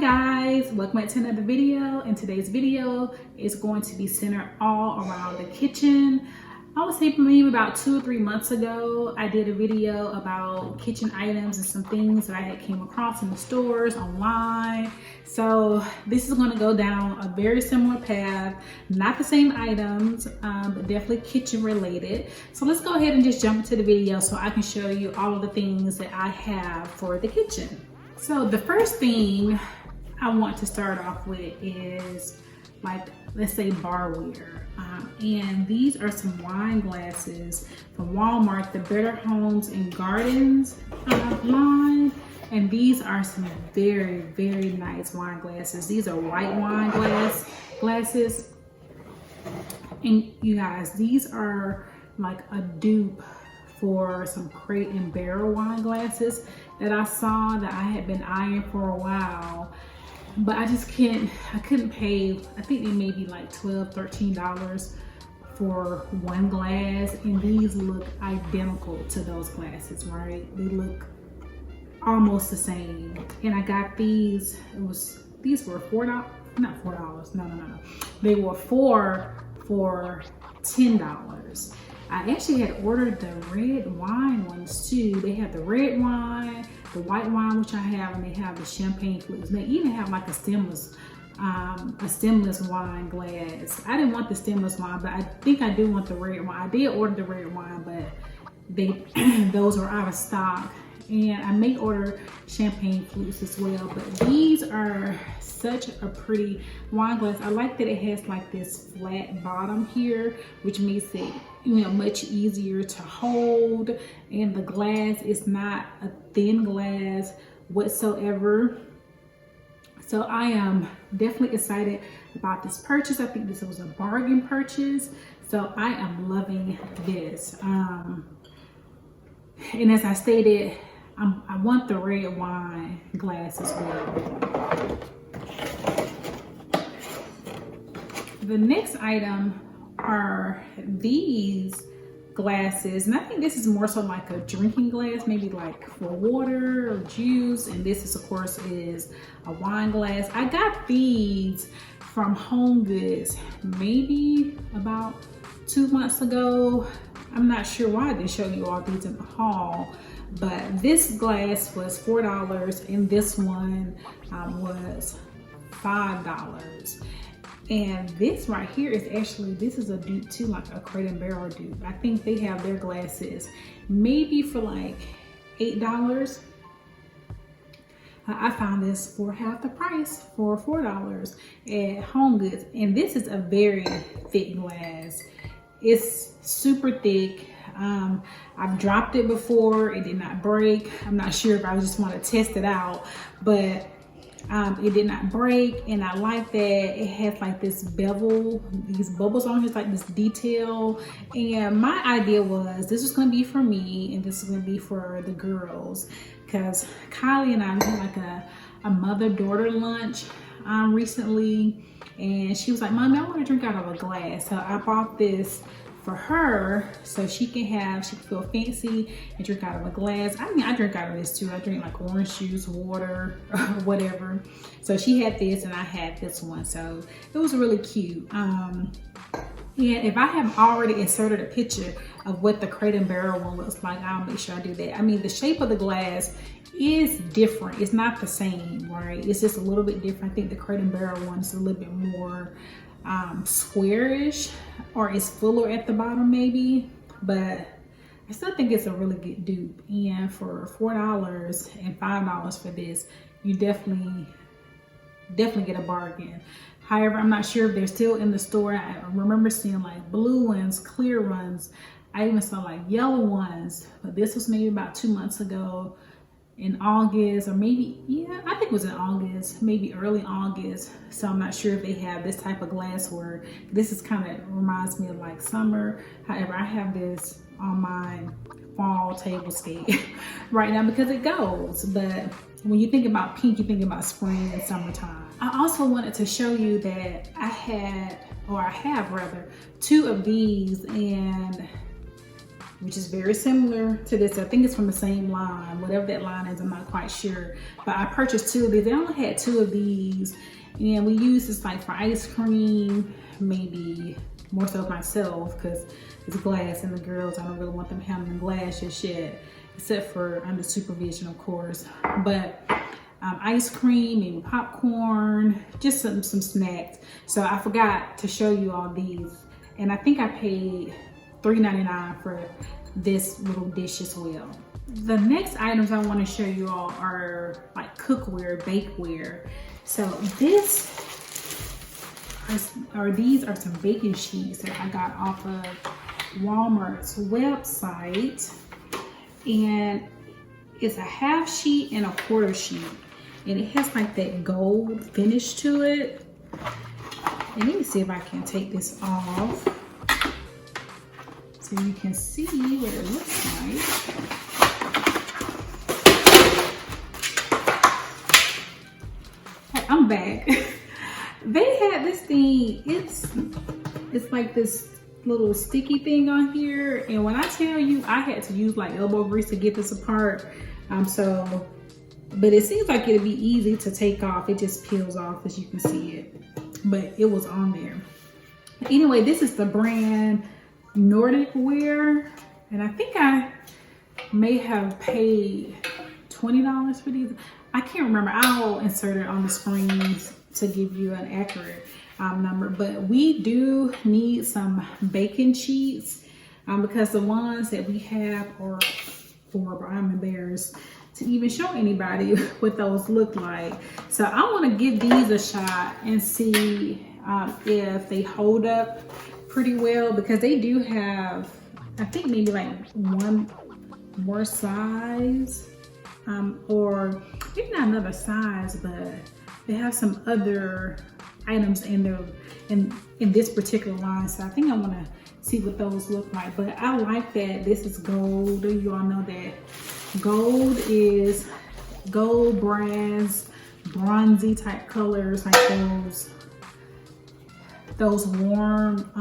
guys, welcome back to another video, and today's video is going to be centered all around the kitchen. I would say maybe about 2 or 3 months ago, I did a video about kitchen items and some things that I had came across in the stores, online. So this is going to go down a very similar path, not the same items, but definitely kitchen related. So let's go ahead and just jump into the video so I can show you all of the things that I have for the kitchen. So the first thing I want to start off with is, like, let's say Barware. And these are some wine glasses from Walmart, the Better Homes and Gardens line. And these are some very, very nice wine glasses. These are white wine glasses. And you guys, these are like a dupe for some Crate and Barrel wine glasses that I saw that I had been eyeing for a while, but I couldn't pay. I think they may be like $12, $13 for one glass, and these look identical to those glasses, right? They look almost the same. And I got these, these were $4, not $4, no. They were four for $10. I actually had ordered the red wine ones too. They have the red wine, the white wine, which I have, and they have the champagne flutes. They even have like a stemless wine glass. I didn't want the stemless wine, but I think I do want the red wine. I did order the red wine, but those were out of stock. And I may order champagne flutes as well, but these are such a pretty wine glass. I like that it has like this flat bottom here, which makes it, much easier to hold. And the glass is not a thin glass whatsoever. So I am definitely excited about this purchase. I think this was a bargain purchase. So I am loving this. And as I stated, I want the red wine glass as well. The next item are these glasses, and I think this is more so like a drinking glass, maybe like for water or juice. And this is, of course, is a wine glass. I got these from Home Goods maybe about 2 months ago. I'm not sure why I didn't show you all these in the haul, but this glass was $4 and this one was $5. And this right here is actually, this is a dupe too, like a Crate and Barrel dupe. I think they have their glasses maybe for like $8. I found this for half the price for $4 at Home Goods. And this is a very thick glass. It's super thick. I've dropped it before, it did not break. I'm not sure if I just want to test it out, but it did not break. And I like that it has like this bevel, these bubbles on here, like this detail. And my idea was this was going to be for me and this is going to be for the girls, because Kylie and I did like a mother-daughter lunch recently, and she was like, "Mommy, I want to drink out of a glass." So I bought this for her so she can feel fancy and drink out of a glass. I mean, I drink out of this too. I drink like orange juice, water, whatever. So she had this and I had this one. So it was really cute. And if I have already inserted a picture of what the Crate and Barrel one looks like, I'll make sure I do that. I mean, the shape of the glass is different. It's not the same, right? It's just a little bit different. I think the Crate and Barrel one is a little bit more squarish, or it's fuller at the bottom maybe, but I still think it's a really good dupe. And for $4 and $5 for this, you definitely get a bargain. However, I'm not sure if they're still in the store. I remember seeing like blue ones, clear ones. I even saw like yellow ones, but this was maybe about 2 months ago in August, or maybe, yeah, I think it was in August, maybe early August. So I'm not sure if they have this type of glassware. This is kind of reminds me of like summer. However, I have this on my fall table scape right now because it goes. But when you think about pink, you think about spring and summertime. I also wanted to show you that I have 2 of these, and which is very similar to this. I think it's from the same line, whatever that line is, I'm not quite sure. But I purchased 2 of these. They only had 2 of these, and we use this like for ice cream, maybe more so myself, because it's glass and the girls, I don't really want them handling glass just yet, except for under supervision, of course. But ice cream, maybe popcorn, just some snacks. So I forgot to show you all these, and I think I paid $3.99 for this little dish as well. The next items I want to show you all are like cookware, bakeware. So these are some baking sheets that I got off of Walmart's website, and it's a half sheet and a quarter sheet, and it has like that gold finish to it. And let me see if I can take this off so you can see what it looks like. I'm back. They had this thing, it's like this little sticky thing on here, and when I tell you, I had to use like elbow grease to get this apart. But it seems like it'd be easy to take off. It just peels off, as you can see it, but it was on there. Anyway, this is the brand Nordic Ware, and I think I may have paid $20 for these. I can't remember. I'll insert it on the screen to give you an accurate number, but we do need some baking sheets because the ones that we have are horrible. I'm embarrassed to even show anybody what those look like. So I want to give these a shot and see if they hold up pretty well, because they do have, I think maybe like one more size, or maybe not another size, but they have some other items in there in this particular line. So I think I want to see what those look like. But I like that this is gold. You all know that gold is gold, brass, bronzy type colors, like those warm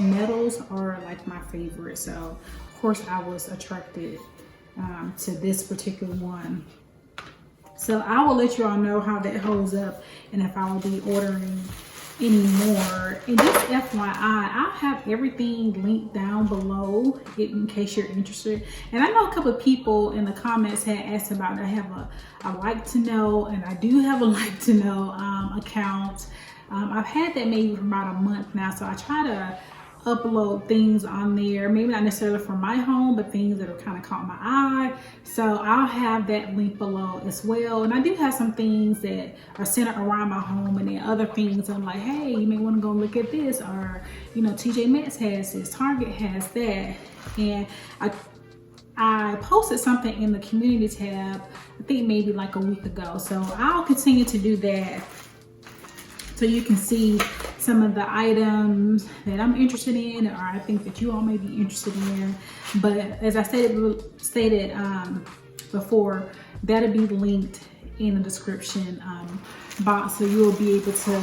metals are like my favorite. So of course I was attracted to this particular one. So I will let you all know how that holds up and if I will be ordering any more. And just FYI, I'll have everything linked down below in case you're interested. And I know a couple of people in the comments had asked about it. I have a like to know, and I do have a like to know account. I've had that maybe for about a month now, so I try to upload things on there, maybe not necessarily from my home, but things that have kind of caught my eye. So I'll have that link below as well. And I do have some things that are centered around my home, and then other things I'm like, hey, you may want to go look at this, or you know, TJ Maxx has this, Target has that. And I posted something in the community tab, I think maybe like a week ago. So I'll continue to do that, so you can see some of the items that I'm interested in, or I think that you all may be interested in. But as I stated before, that'll be linked in the description box, so you'll be able to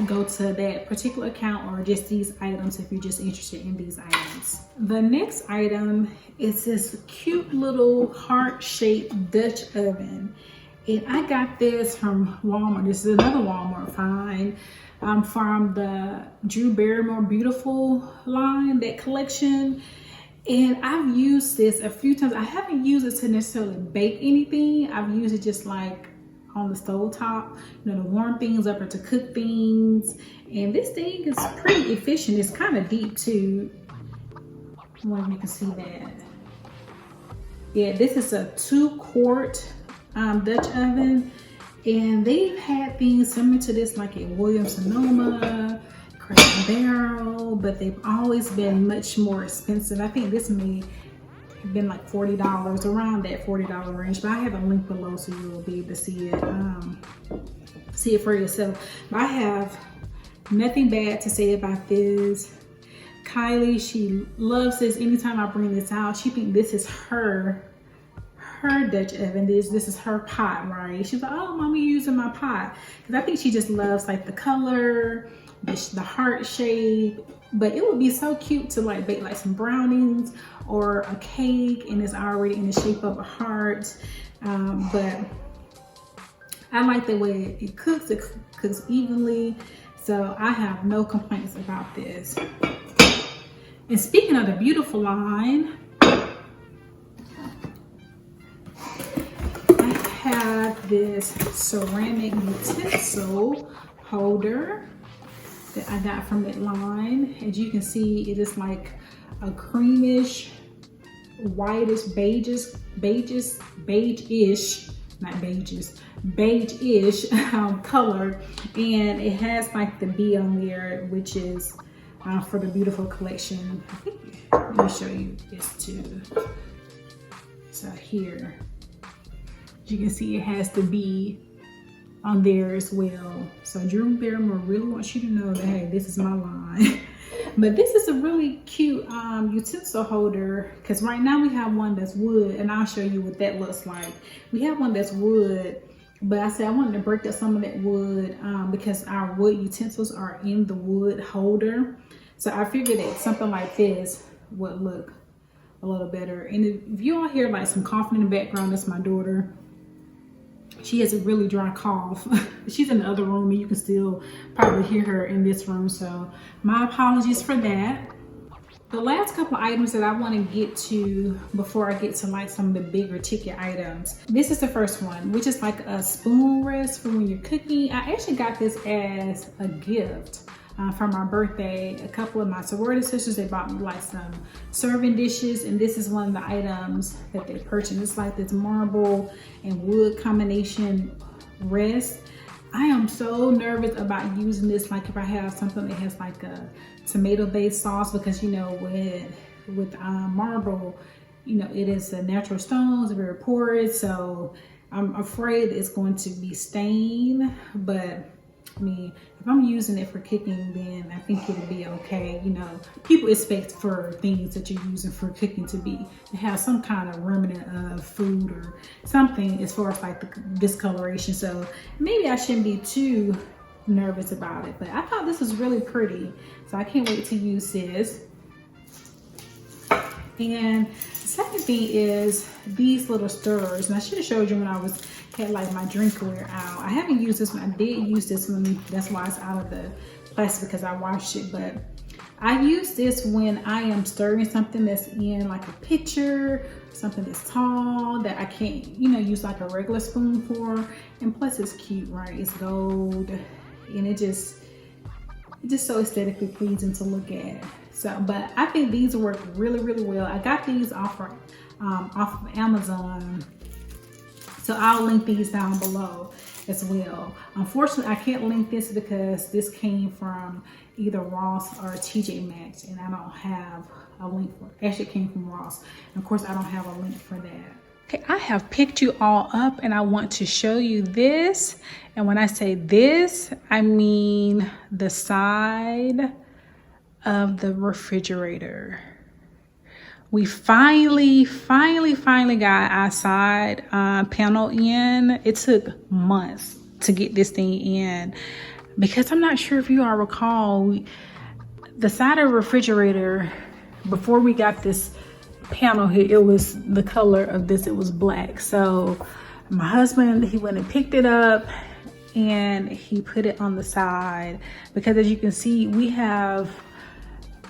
go to that particular account or just these items if you're just interested in these items. The next item is this cute little heart-shaped Dutch oven. And I got this from Walmart. This is another Walmart find from the Drew Barrymore Beautiful line, that collection. And I've used this a few times. I haven't used it to necessarily bake anything. I've used it just like on the stove top, you know, to warm things up or to cook things. And this thing is pretty efficient. It's kind of deep too. I wonder if you can see that. Yeah, this is a 2-quart Dutch oven, and they've had things similar to this like at Williams-Sonoma, Crate & Barrel, but they've always been much more expensive. I think this may have been like $40, around that $40 range, but I have a link below so you will be able to see it for yourself. But I have nothing bad to say about this. Kylie, she loves this. Anytime I bring this out, she thinks this is her Dutch oven. This is her pot, right? She's like, oh, mommy, you're using my pot. Because I think she just loves like the color, the heart shape, but it would be so cute to like bake like some brownies or a cake and it's already in the shape of a heart. But I like the way it cooks evenly. So I have no complaints about this. And speaking of the beautiful line, I have this ceramic utensil holder that I got from that line. As you can see, it is like a creamish, whitish, beige-ish color, and it has like the bee on there, which is for the beautiful collection. I think, let me show you this too. So here, you can see it has the bee on there as well. So Drew Barrymore really wants you to know that, hey, this is my line. But this is a really cute utensil holder, because right now we have one that's wood, and I'll show you what that looks like. We have one that's wood, but I said I wanted to break up some of that wood because our wood utensils are in the wood holder. So I figured that something like this would look a little better. And if you all hear like some coughing in the background, that's my daughter. She has a really dry cough. She's in the other room and you can still probably hear her in this room. So my apologies for that. The last couple of items that I want to get to before I get to like some of the bigger ticket items. This is the first one, which is like a spoon rest for when you're cooking. I actually got this as a gift for my birthday. A couple of my sorority sisters, they bought me like some serving dishes, and this is one of the items that they purchased. It's like this marble and wood combination rest. I am so nervous about using this, like if I have something that has like a tomato-based sauce, because you know with marble, you know, it is a natural stone, it's very porous, so I'm afraid it's going to be stained. But I mean, if I'm using it for cooking, then I think it'll be okay. You know, people expect for things that you're using for cooking to have some kind of remnant of food or something as far as like the discoloration. So maybe I shouldn't be too nervous about it, but I thought this was really pretty. So I can't wait to use this. And the second thing is these little stirrers. And I should have showed you when I had like my drinkware out. I haven't used this one. I did use this one. That's why it's out of the plastic, because I washed it. But I use this when I am stirring something that's in like a pitcher, something that's tall that I can't, you know, use like a regular spoon for. And plus it's cute, right? It's gold, and it's just so aesthetically pleasing to look at. So, but I think these work really, really well. I got these off of Amazon. So I'll link these down below as well. Unfortunately, I can't link this because this came from either Ross or TJ Maxx, and I don't have a link for it. Actually, it came from Ross. And of course, I don't have a link for that. Okay, I have picked you all up and I want to show you this. And when I say this, I mean the side of the refrigerator. We finally got our side panel in. It took months to get this thing in, because I'm not sure if you all recall, the side of the refrigerator, before we got this panel here, it was the color of this, it was black. So my husband, he went and picked it up and he put it on the side, because as you can see, we have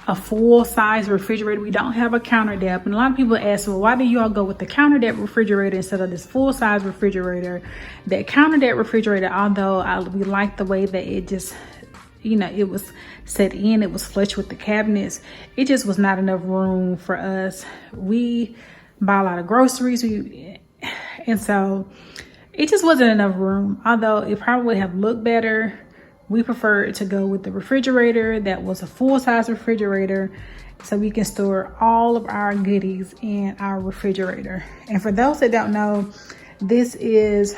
a full size refrigerator. We don't have a counter depth. And a lot of people ask, well, why do you all go with the counter depth refrigerator instead of this full size refrigerator? That counter depth refrigerator, although we like the way that it just, you know, it was set in, it was flush with the cabinets, it just was not enough room for us. We buy a lot of groceries, and so it just wasn't enough room. Although it probably would have looked better, we preferred to go with the refrigerator that was a full-size refrigerator, so we can store all of our goodies in our refrigerator. And for those that don't know, this is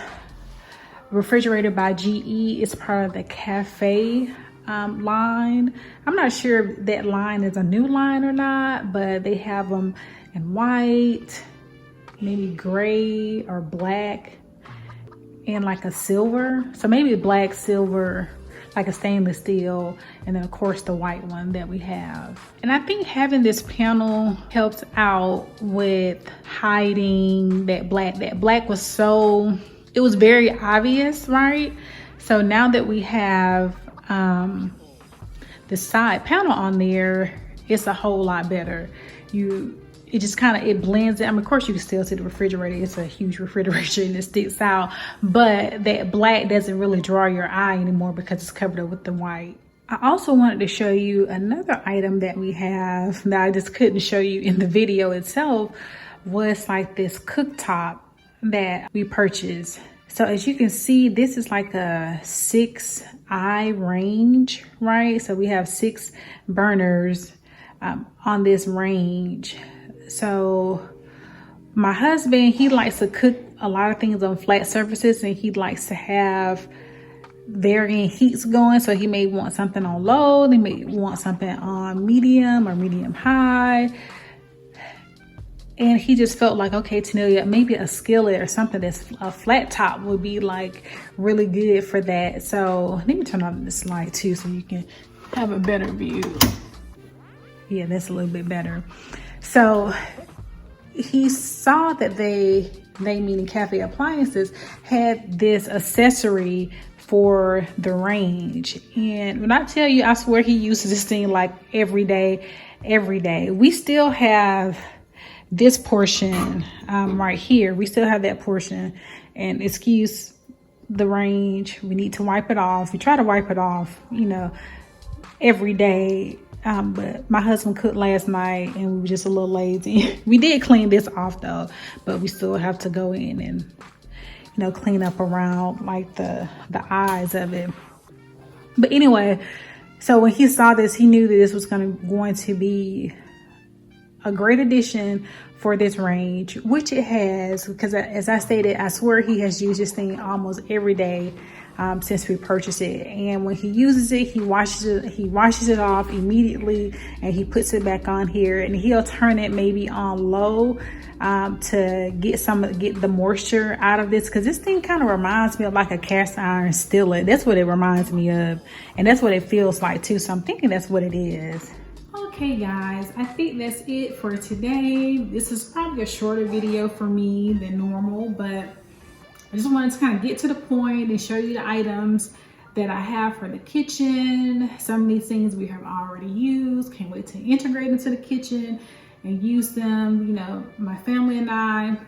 refrigerator by GE. It's part of the Café line. I'm not sure if that line is a new line or not, but they have them in white, maybe gray or black, and like a silver. So maybe black, silver. like a stainless steel, and then of course the white one that we have. And I think having this panel helps out with hiding that black. That black was so, it was very obvious, right? So now that we have the side panel on there, it's a whole lot better. It just kind of, it blends in. I mean, of course you can still see the refrigerator. It's a huge refrigerator and it sticks out, but that black doesn't really draw your eye anymore because it's covered up with the white. I also wanted to show you another item that we have that I just couldn't show you in the video itself, was like this cooktop that we purchased. So as you can see, this is like a 6-eye range, right? So we have 6 burners on this range. So my husband, he likes to cook a lot of things on flat surfaces, and he likes to have varying heats going. So he may want something on low, he may want something on medium or medium high. And he just felt like, okay, Tanelia, maybe a skillet or something that's a flat top would be like really good for that. So let me turn on this light too so you can have a better view. Yeah, that's a little bit better. So he saw that they meaning Cafe Appliances, had this accessory for the range. And when I tell you, I swear he uses this thing like every day. We still have this portion right here. We still have that portion, and excuse the range, we need to wipe it off. We try to wipe it off, you know, every day. But my husband cooked last night and we were just a little lazy. We did clean this off though, but we still have to go in and, you know, clean up around like the eyes of it. But anyway, so when he saw this, he knew that this was going to be a great addition for this range, which it has, because as I stated, I swear he has used this thing almost every day since we purchased it. And when he uses it, he washes it off immediately, and he puts it back on here, and he'll turn it maybe on low to get the moisture out of this, because this thing kind of reminds me of like a cast iron skillet. That's what it reminds me of, and that's what it feels like too. So I'm thinking that's what it is. Okay guys, I think that's it for today. This is probably a shorter video for me than normal, but I just wanted to kind of get to the point and show you the items that I have for the kitchen. Some of these things we have already used. Can't wait to integrate into the kitchen and use them, you know, my family and I.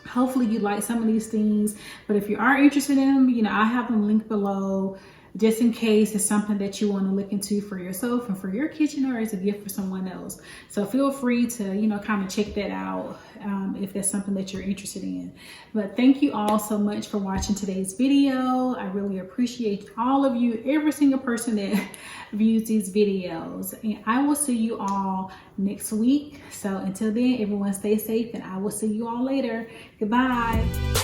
Hopefully you like some of these things, but if you are interested in them, you know, I have them linked below, just in case it's something that you want to look into for yourself and for your kitchen, or as a gift for someone else. So feel free to, you know, kind of check that out if that's something that you're interested in. But thank you all so much for watching today's video. I really appreciate all of you, every single person that views these videos. And I will see you all next week. So until then, everyone stay safe, and I will see you all later. Goodbye.